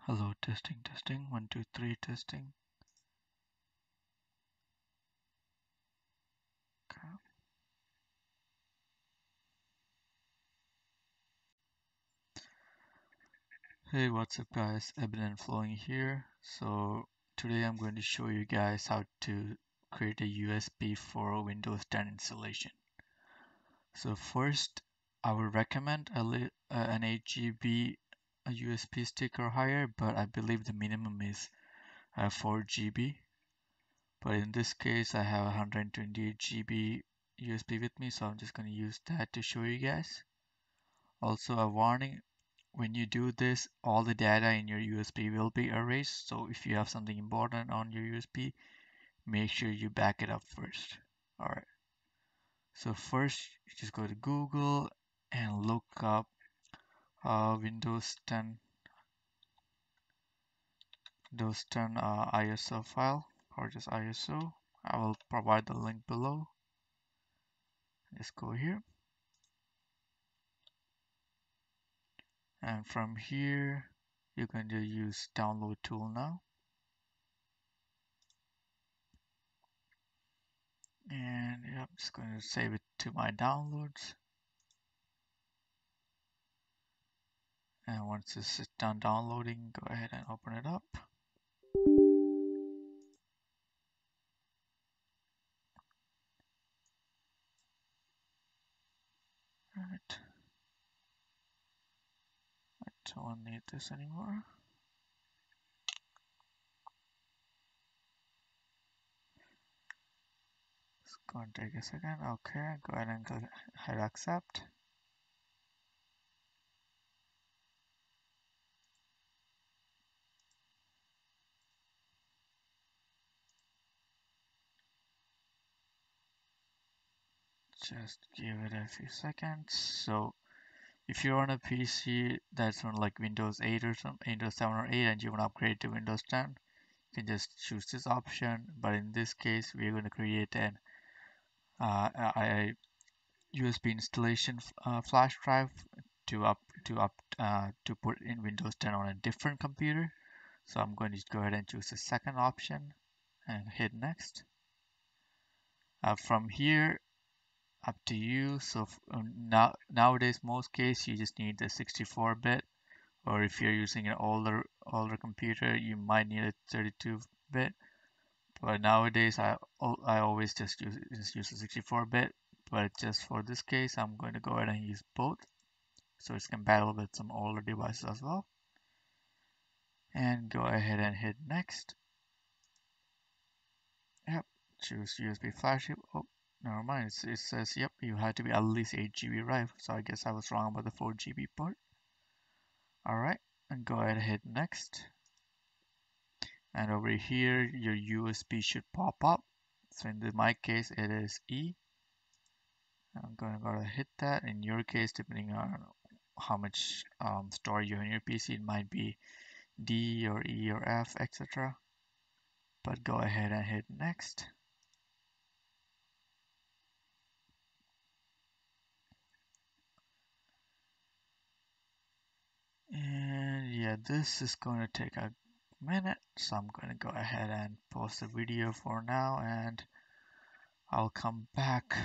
Hello, testing, testing. 1, 2, 3, testing. Okay. Hey, what's up, guys? Ebinnflowin here. So today I'm going to show you guys how to create a USB for Windows 10 installation. So first, I would recommend an 8 GB USB stick or higher, but I believe the minimum is 4 GB. But in this case, I have 128 GB USB with me, so I'm just going to use that to show you guys. Also, a warning, when you do this, all the data in your USB will be erased. So if you have something important on your USB, make sure you back it up first. All right. So first, you just go to Google and look up Windows 10 ISO file, or just ISO. I will provide the link below. Just go here. And from here, you're going to use download tool now. And yeah, I'm just going to save it to my downloads. And once this is done downloading, go ahead and open it up. Right. I don't need this anymore. It's going to take a second. Okay, go ahead and hit accept. Just give it a few seconds. So if you're on a PC that's on like Windows 8 or something, Windows 7 or 8, and you want to upgrade to Windows 10, you can just choose this option. But in this case, we're going to create a USB installation flash drive to put in Windows 10 on a different computer. So I'm going to go ahead and choose the second option and hit next. From here, up to you. So nowadays, most case you just need the 64-bit, or if you're using an older computer, you might need a 32-bit. But nowadays, I always just use the 64-bit. But just for this case, I'm going to go ahead and use both, so it's compatible with some older devices as well. And go ahead and hit next. Yep, choose USB flash. Oh, never mind. It says, yep, you had to be at least 8 GB drive. So I guess I was wrong about the 4 GB part. Alright, and go ahead and hit next. And over here, your USB should pop up. So in my case, it is E. I'm going to go ahead and hit that. In your case, depending on how much storage you have in your PC, it might be D or E or F, etc. But go ahead and hit next. And yeah, this is going to take a minute, so I'm going to go ahead and pause the video for now, and I'll come back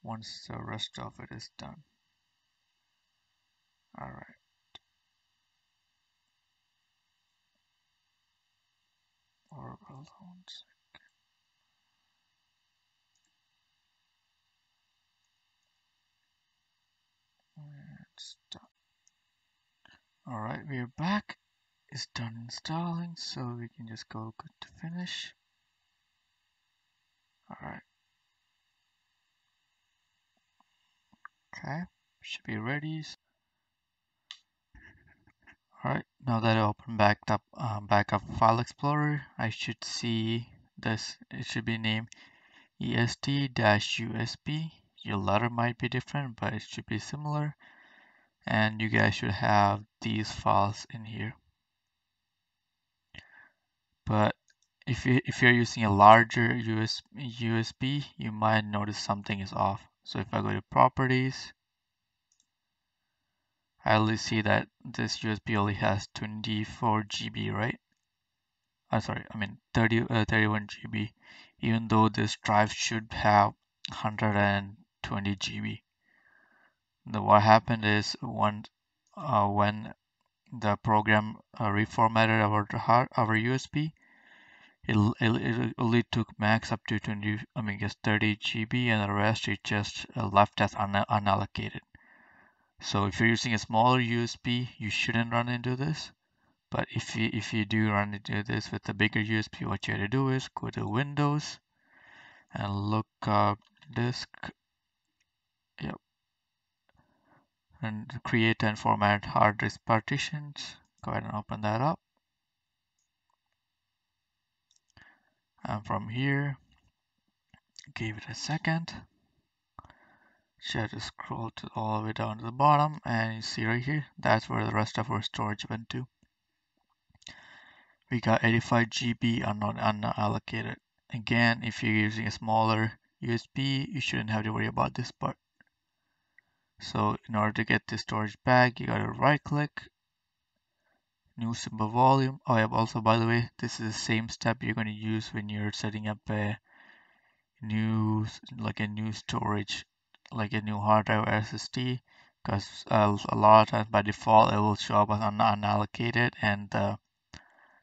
once the rest of it is done. Alright. Or hold on. It's done. Alright, we're back. It's done installing, so we can just go good to finish. Alright. Okay, should be ready. Alright, now that I open backup file explorer, I should see this. It should be named est-usb. Your letter might be different, but it should be similar. And you guys should have these files in here. But if you're using a larger USB, you might notice something is off. So if I go to properties, I only see that this USB only has 24 GB, right? Sorry, I mean 31 GB, even though this drive should have 120 GB. What happened is when the program reformatted our USB, it only took max up to 20, I mean, just 30 GB, and the rest it just left as unallocated. So if you're using a smaller USB, you shouldn't run into this. But if you do run into this with a bigger USB, what you have to do is go to Windows and look up disk, yep, and create and format hard disk partitions. Go ahead and open that up. And from here, give it a second. Just scroll all the way down to the bottom, and you see right here, that's where the rest of our storage went to. We got 85 GB unallocated. Again, if you're using a smaller USB, you shouldn't have to worry about this part. So in order to get the storage back, you gotta right click, new symbol volume. Oh yeah, also by the way, this is the same step you're gonna use when you're setting up a new storage, like a new hard drive or SSD, because a lot of times by default it will show up as unallocated, and the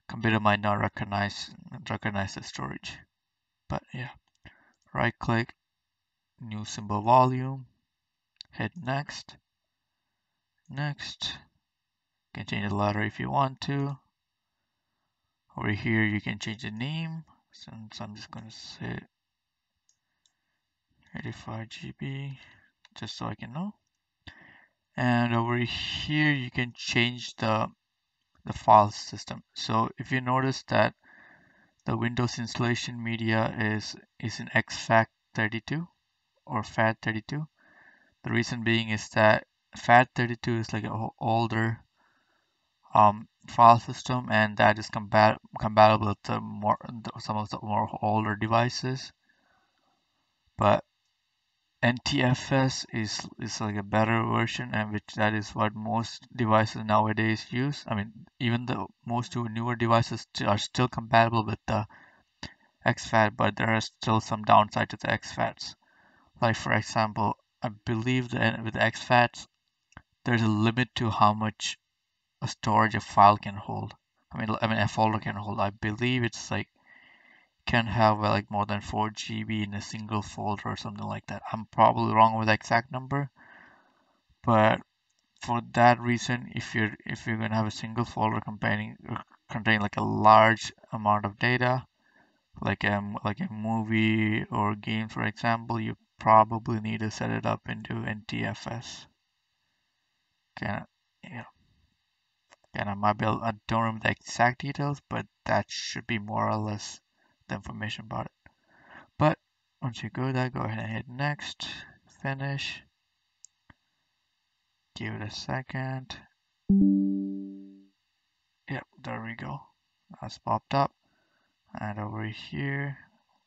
computer might not recognize the storage. But yeah, right click, new symbol volume, hit next. Next, you can change the letter if you want to. Over here you can change the name. Since I'm just gonna say 85 GB, just so I can know. And over here you can change the file system. So if you notice that the Windows installation media is in exFAT 32 or FAT32, the reason being is that FAT32 is like an older file system, and that is compatible with some of the more older devices. But NTFS is like a better version, and which that is what most devices nowadays use. I mean, even the most newer devices are still compatible with the exFAT, but there are still some downside to the exFATs. Like for example, I believe that with exFATs, there's a limit to how much a storage a file can hold. I mean a folder can hold. I believe it's like can have like more than 4 GB in a single folder or something like that. I'm probably wrong with the exact number, but for that reason, if you're gonna have a single folder containing like a large amount of data, like a movie or game, for example, you probably need to set it up into NTFS. Can yeah, and I don't remember the exact details, but that should be more or less the information about it. But once you go there, go ahead and hit next, finish, give it a second. Yep, there we go. That's popped up. And over here,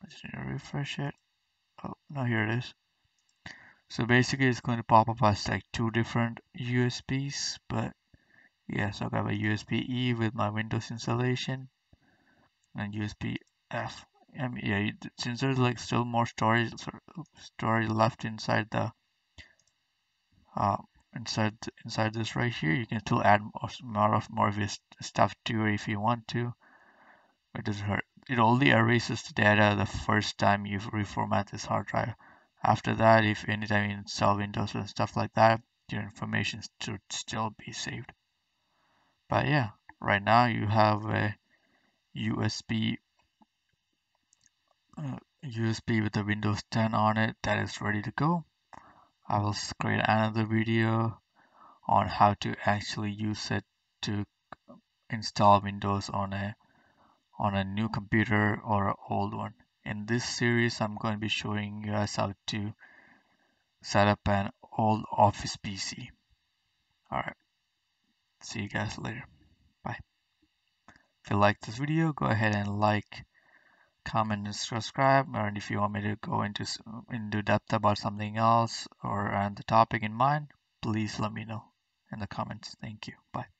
let's refresh it. Oh, no, here it is. So basically it's going to pop up as like two different USBs, but yeah, so I have a USB-E with my Windows installation and USB-F. Yeah, since there's like still more storage left inside the uh, inside this right here, you can still add more of your stuff to it if you want to. It doesn't hurt. It only erases the data the first time you reformat this hard drive. After that, if anytime you install Windows and stuff like that, your information should still be saved. But yeah, right now you have a USB USB with the Windows 10 on it that is ready to go. I will create another video on how to actually use it to install Windows on a new computer or an old one. In this series, I'm going to be showing you guys how to set up an old Office PC. Alright, see you guys later. Bye. If you like this video, go ahead and like, comment, and subscribe. And if you want me to go into depth about something else or the topic in mind, please let me know. in the comments. Thank you. Bye.